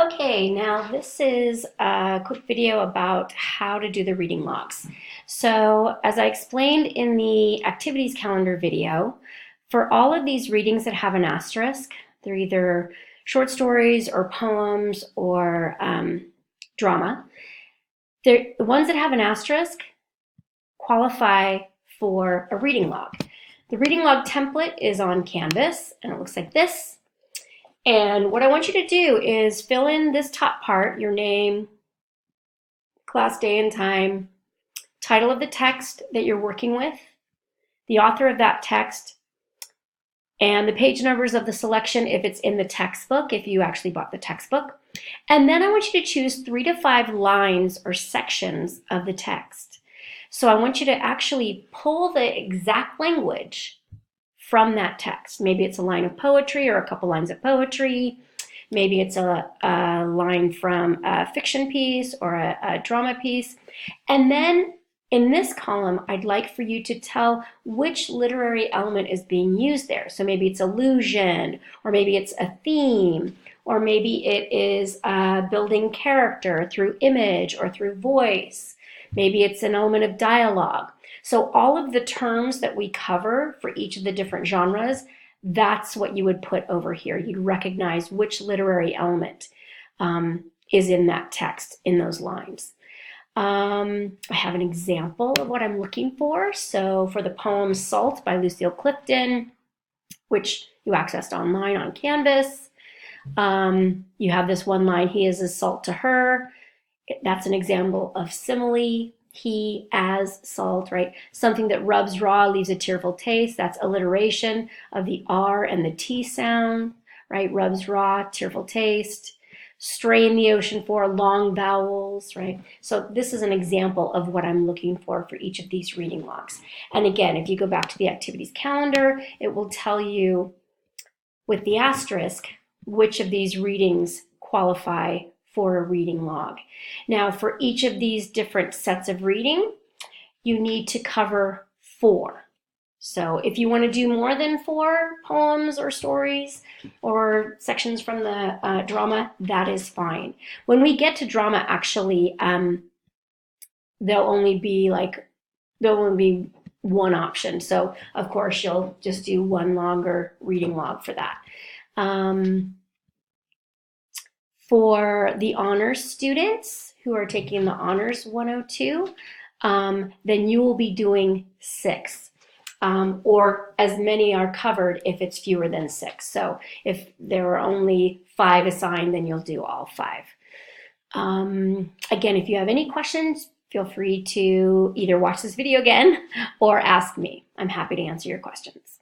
Okay, now this is a quick video about how to do the reading logs. So as I explained in the activities calendar video, for all of these readings that have an asterisk, they're either short stories or poems or drama. The ones that have an asterisk qualify for a reading log. The reading log template is on Canvas and it looks like this. And what I want you to do is fill in this top part, your name, class day and time, title of the text that you're working with, the author of that text, and the page numbers of the selection if it's in the textbook, if you actually bought the textbook. And then I want you to choose 3 to 5 lines or sections of the text. So I want you to actually pull the exact language from that text. Maybe it's a line of poetry or a couple lines of poetry. Maybe it's a line from a fiction piece or a drama piece. And then in this column, I'd like for you to tell which literary element is being used there. So maybe it's allusion, or maybe it's a theme, or maybe it is building character through image or through voice. Maybe it's an element of dialogue. So all of the terms that we cover for each of the different genres, that's what you would put over here. You'd recognize which literary element is in that text, in those lines. I have an example of what I'm looking for. So for the poem Salt by Lucille Clifton, which you accessed online on Canvas, you have this one line, he is as salt to her. That's an example of simile. He as salt, right? Something that rubs raw leaves a tearful taste. That's alliteration of the R and the T sound, right? Rubs raw, tearful taste. Strain the ocean for long vowels, right? So this is an example of what I'm looking for each of these reading logs. And again, if you go back to the activities calendar, it will tell you with the asterisk which of these readings qualify for a reading log. Now, for each of these different sets of reading, you need to cover 4. So if you want to do more than 4 poems or stories or sections from the drama, that is fine. When we get to drama, actually, there'll only be one option. So of course, you'll just do one longer reading log for that. For the honors students who are taking the honors 102, then you will be doing 6. Or as many are covered if it's fewer than 6. So if there are only 5 assigned, then you'll do all 5. Again, if you have any questions, feel free to either watch this video again or ask me. I'm happy to answer your questions.